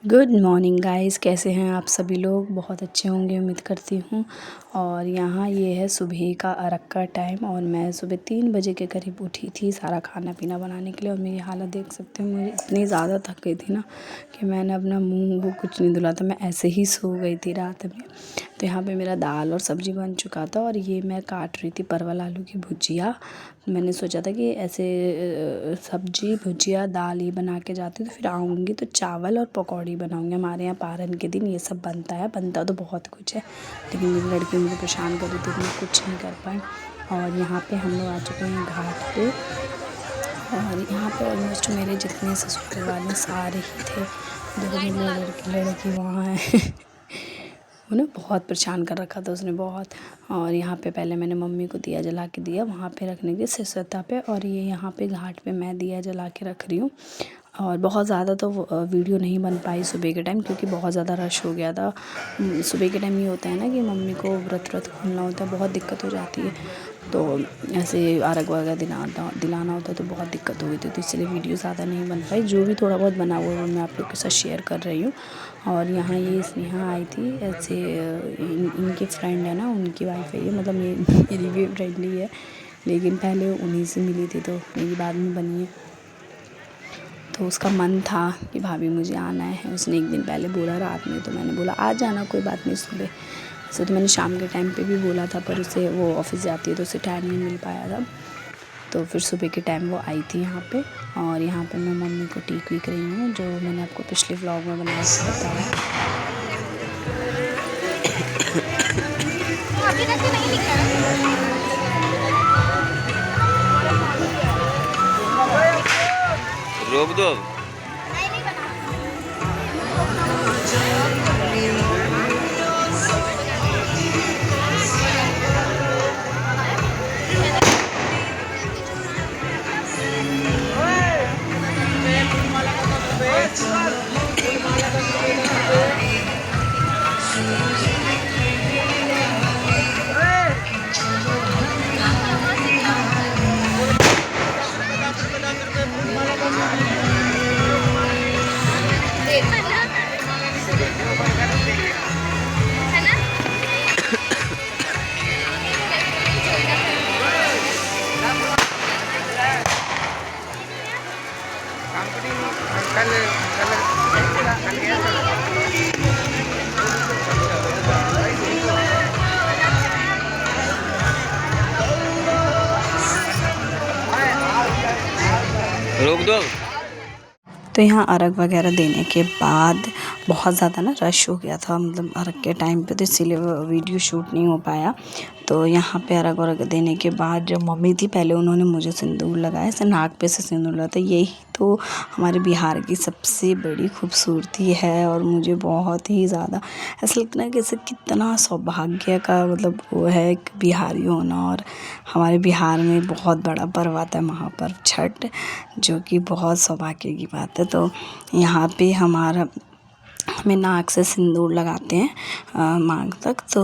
Good morning guys, कैसे हैं आप सभी लोग। बहुत अच्छे होंगे उम्मीद करती हूँ। और यहाँ ये है सुबह का अर्घ का टाइम और मैं सुबह 3 बजे के करीब उठी थी सारा खाना पीना बनाने के लिए। और मेरी हालत देख सकते हो, मुझे इतनी ज़्यादा थक गई थी ना कि मैंने अपना मुँह वो कुछ नहीं धुला था, मैं ऐसे ही सो गई थी रात में। तो यहाँ पे मेरा दाल और सब्ज़ी बन चुका था और ये मैं काट रही थी परवल आलू की भुजिया। मैंने सोचा था कि ऐसे सब्ज़ी भुजिया दाल ही बना के जाती तो फिर आऊँगी तो चावल और पकौड़ी बनाऊँगी। हमारे यहाँ पारन के दिन ये सब बनता है, बनता तो बहुत कुछ है, लेकिन मेरी लड़की मुझे परेशान कर रही थी, मैं कुछ नहीं कर पाई। और यहाँ पे हम लोग आ चुके हैं घाट पे और यहाँ पे ऑलमोस्ट मेरे जितने ससुराल वाले सारे ही थे। देखो मेरी लड़की वहाँ है वो ना बहुत परेशान कर रखा था उसने बहुत। और यहाँ पे पहले मैंने मम्मी को दिया जला के दिया वहाँ पे रखने के सिरसत्ता पे, और ये यहाँ पे घाट पे मैं दिया जला के रख रही हूँ। और बहुत ज़्यादा तो वीडियो नहीं बन पाई सुबह के टाइम, क्योंकि बहुत ज़्यादा रश हो गया था। सुबह के टाइम ये होता है ना कि मम्मी को व्रत खोलना होता है, बहुत दिक्कत हो जाती है। तो ऐसे अर्घ वगैरह दिलाना होता है तो बहुत दिक्कत हो गई थी, तो इसलिए वीडियो ज़्यादा नहीं बन पाई। जो भी थोड़ा बहुत बना हुआ वो मैं आप लोग के साथ शेयर कर रही हूँ। और यहाँ ये स्नेहा आई थी, ऐसे इनके फ्रेंड है ना, उनकी वाइफ है ये, मतलब मेरी भी फ्रेंड ही है, लेकिन पहले उन्हीं से मिली थी तो मेरी बाद में बनी है। तो उसका मन था कि भाभी मुझे आना है, उसने एक दिन पहले बोला रात में, तो मैंने बोला आ जाना, कोई बात नहीं सुबह। वैसे तो मैंने शाम के टाइम पे भी बोला था, पर उसे वो ऑफिस जाती है तो उसे टाइम नहीं मिल पाया था। तो फिर सुबह के टाइम वो आई थी यहाँ पे। और यहाँ पे मैं मम्मी को टीक वीक रही हूँ, जो मैंने आपको पिछले व्लॉग में बनाया बताया। रोक दो। रोक दो। तो यहाँ अर्घ वगैरह देने के बाद बहुत ज़्यादा ना रश हो गया था, मतलब अर्घ के टाइम पे, तो इसीलिए वीडियो शूट नहीं हो पाया। तो यहाँ पे अर्घ देने के बाद जब मम्मी थी, पहले उन्होंने मुझे सिंदूर लगाया, ऐसे नाक पे से सिंदूर लगाया। तो यही तो हमारे बिहार की सबसे बड़ी खूबसूरती है और मुझे बहुत ही ज़्यादा ऐसा लगता है कि ऐसे कितना सौभाग्य का मतलब वो है एक बिहारी होना। और हमारे बिहार में बहुत बड़ा पर्व आता है महापर्व छठ, जो कि बहुत सौभाग्य की बात है। तो यहाँ पे हमें नाक से सिंदूर लगाते हैं मांग तक। तो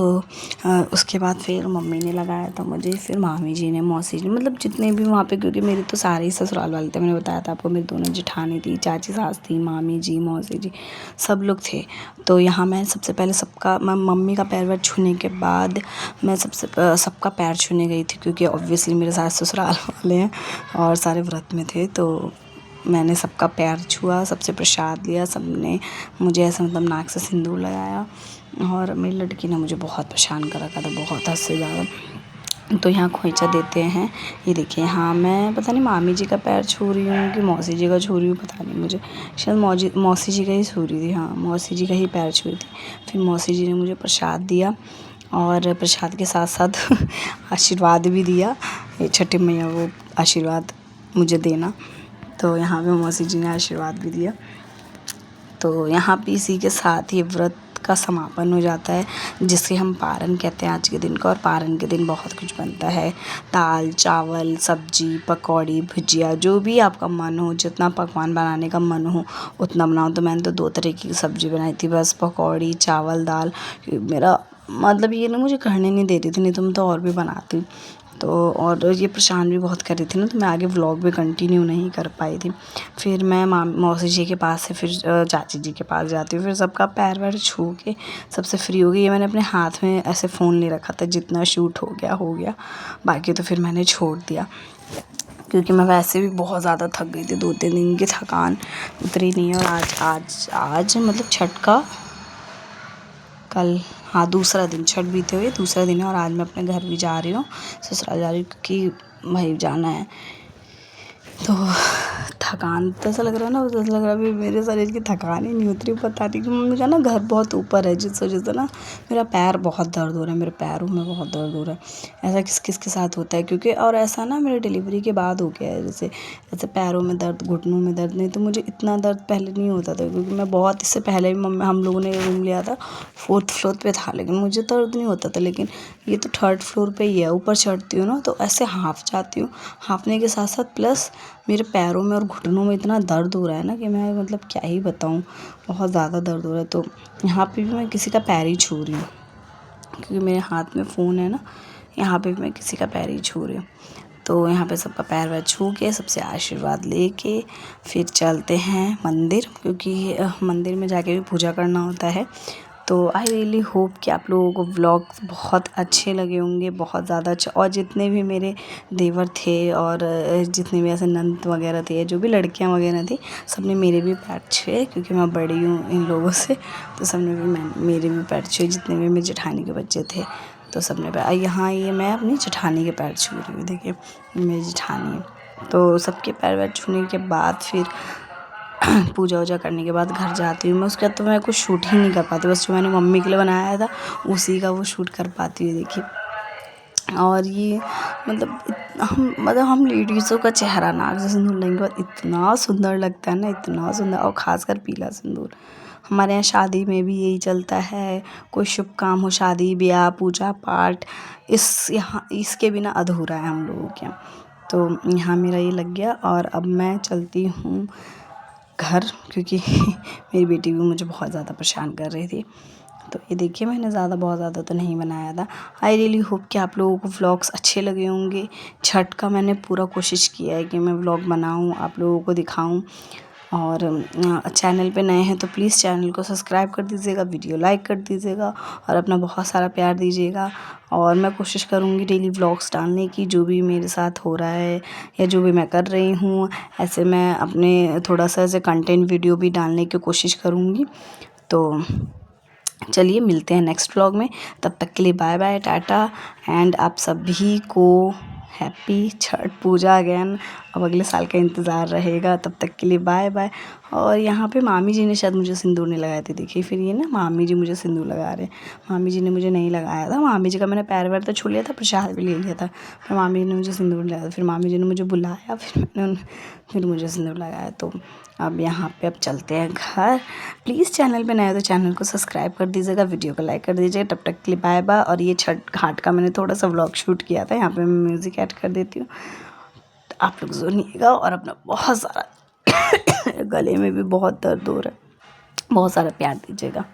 उसके बाद फिर मम्मी ने लगाया था मुझे, फिर मामी जी ने, मौसी जी, मतलब जितने भी वहाँ पे, क्योंकि मेरे तो सारे ही ससुराल वाले थे। मैंने बताया था आपको, मेरी दोनों जेठानी थी, चाची सास थी, मामी जी, मौसी जी, सब लोग थे। तो यहाँ मैं सबसे पहले मैं मम्मी का पैर वैर छूने के बाद मैं सबका पैर छूने गई थी, क्योंकि ऑब्वियसली मेरे सारे ससुराल वाले हैं और सारे व्रत में थे। तो मैंने सबका पैर छुआ, सबसे प्रसाद लिया, सबने मुझे ऐसा मतलब नाक से सिंदूर लगाया। और मेरी लड़की ने मुझे बहुत परेशान कर रखा था, बहुत हद से ज़्यादा। तो यहाँ खोइचा देते हैं, ये देखिए। हाँ, मैं पता नहीं मामी जी का पैर छू रही हूँ कि मौसी जी का छू रही हूँ, पता नहीं मुझे, शायद मौसी जी का ही छू रही थी। हाँ, मौसी जी का ही पैर छू रही थी। फिर मौसी जी ने मुझे प्रसाद दिया और प्रसाद के साथ साथ आशीर्वाद भी दिया। ये छठी मैया वो आशीर्वाद मुझे देना, तो यहाँ पे मौसी जी ने आशीर्वाद भी दिया। तो यहाँ पे इसी के साथ ये व्रत का समापन हो जाता है, जिसे हम पारन कहते हैं आज के दिन का। और पारन के दिन बहुत कुछ बनता है, दाल चावल सब्जी पकौड़ी भुजिया, जो भी आपका मन हो, जितना पकवान बनाने का मन हो उतना बनाओ। तो मैंने तो 2 तरह की सब्ज़ी बनाई थी बस, पकौड़ी चावल दाल। मेरा मतलब ये ना मुझे करने नहीं दे रही थी, नहीं तो मैं तो और भी बनाती। तो और ये परेशान भी बहुत कर रही थी ना, तो मैं आगे व्लॉग भी कंटिन्यू नहीं कर पाई थी। फिर मैं मौसी जी के पास से फिर चाची जी के पास जाती हूँ, फिर सबका पैर वैर छू के सबसे फ्री हो गई। ये मैंने अपने हाथ में ऐसे फ़ोन ले रखा था, जितना शूट हो गया, बाकी तो फिर मैंने छोड़ दिया, क्योंकि मैं वैसे भी बहुत ज़्यादा थक गई थी। 2-3 दिन की थकान उतरी नहीं है। और आज मतलब छठ का कल, हाँ दूसरा दिन, छठ बीते हुए दूसरा दिन है। और आज मैं अपने घर भी जा रही हूँ, ससुराल जा रही हूँ, क्योंकि भाई जाना है। तो थकान तो ऐसा लग रहा है ना, ऐसा लग रहा है अभी मेरे शरीर की थकान ही नहीं उतरी। पता नहीं कि मम्मी का ना घर बहुत ऊपर है, जिस वजह से ना मेरा पैर बहुत दर्द हो रहा है, मेरे पैरों में बहुत दर्द हो रहा है। ऐसा किस के साथ होता है, क्योंकि और ऐसा ना मेरे डिलीवरी के बाद हो गया है, जैसे पैरों में दर्द, घुटनों में दर्द। नहीं तो मुझे इतना दर्द पहले नहीं होता था, क्योंकि मैं बहुत, इससे पहले भी हम लोगों ने रूम लिया था 4th फ्लोर पे था, लेकिन मुझे दर्द नहीं होता था। लेकिन ये तो 3rd फ्लोर पे ही है, ऊपर चढ़ती हूँ ना तो ऐसे हाँफ जाती हूँ। हाँफने के साथ साथ प्लस मेरे पैरों में और घुटनों में इतना दर्द हो रहा है ना कि मैं मतलब क्या ही बताऊँ, बहुत ज़्यादा दर्द हो रहा है। तो यहाँ पे भी मैं किसी का पैर ही छू रही हूँ, क्योंकि मेरे हाथ में फ़ोन है ना, यहाँ पे भी मैं किसी का पैर ही छू रही हूँ। तो यहाँ पे सबका पैर वैर छू के, सबसे आशीर्वाद लेके फिर चलते हैं मंदिर, क्योंकि मंदिर में जाके भी पूजा करना होता है। तो आई रियली होप कि आप लोगों को व्लॉग्स बहुत अच्छे लगे होंगे, बहुत ज़्यादा अच्छे। और जितने भी मेरे देवर थे और जितने भी ऐसे नंद वगैरह थे, जो भी लड़कियां वगैरह थी, सबने मेरे भी पैर छुए, क्योंकि मैं बड़ी हूँ इन लोगों से। तो सबने भी मेरे भी पैर छुए, जितने भी मेरे जेठानी के बच्चे थे, तो सबने पैर। यहाँ ये मैं अपनी जेठानी के पैर छू रही हूँ, देखिए मेरी जेठानी है। तो सबके पैर वैर छूने के बाद फिर पूजा वूजा करने के बाद घर जाती हूँ मैं। उसके बाद तो मैं कुछ शूट ही नहीं कर पाती, बस जो मैंने मम्मी के लिए बनाया था उसी का वो शूट कर पाती हूँ, देखिए। और ये मतलब हम लेडीज़ों का चेहरा नाक से सिंदूर लेने के बाद इतना सुंदर लगता है ना, इतना सुंदर। और ख़ासकर पीला सिंदूर, हमारे यहाँ शादी में भी यही चलता है। कोई शुभ काम हो, शादी ब्याह पूजा पाठ, यहाँ इसके बिना अधूरा है हम लोगों के यहाँ। तो यहाँ मेरा ये लग गया, और अब मैं चलती हूँ घर, क्योंकि मेरी बेटी भी मुझे बहुत ज़्यादा परेशान कर रही थी। तो ये देखिए मैंने बहुत ज़्यादा तो नहीं बनाया था। आई रियली होप कि आप लोगों को व्लॉग्स अच्छे लगे होंगे। छठ का मैंने पूरा कोशिश किया है कि मैं व्लॉग बनाऊं, आप लोगों को दिखाऊं। और चैनल पे नए हैं तो प्लीज़ चैनल को सब्सक्राइब कर दीजिएगा, वीडियो लाइक कर दीजिएगा, और अपना बहुत सारा प्यार दीजिएगा। और मैं कोशिश करूँगी डेली व्लॉग्स डालने की, जो भी मेरे साथ हो रहा है या जो भी मैं कर रही हूँ, ऐसे मैं अपने थोड़ा सा ऐसे कंटेंट वीडियो भी डालने की कोशिश करूँगी। तो चलिए मिलते हैं नेक्स्ट व्लॉग में, तब तक के लिए बाय बाय, टाटा। एंड आप सभी को हैप्पी छठ पूजा अगेन। अब अगले साल का इंतज़ार रहेगा, तब तक के लिए बाय बाय। और यहाँ पे मामी जी ने शायद मुझे सिंदूर नहीं लगाए थे, देखिए फिर ये ना मामी जी मुझे सिंदूर लगा रहे हैं। मामी जी ने मुझे नहीं लगाया था, मामी जी का मैंने पैर वैर तो छू लिया था, प्रसाद भी ले लिया था, फिर मामी जी ने मुझे सिंदूर लगाया था। फिर मामी जी ने मुझे बुलाया, फिर मुझे सिंदूर लगाया। तो अब यहाँ पे अब चलते हैं घर। प्लीज़ चैनल पे नए हो तो चैनल को सब्सक्राइब कर दीजिएगा, वीडियो को लाइक कर दीजिएगा। तब तक के लिए बाय बाय। और ये छठ घाट का मैंने थोड़ा सा व्लॉग शूट किया था, यहाँ पे मैं म्यूज़िक ऐड कर देती हूँ, आप लोग सुनिएगा। और अपना बहुत सारा गले में भी बहुत दर्द हो रहा है, बहुत सारा प्यार दीजिएगा।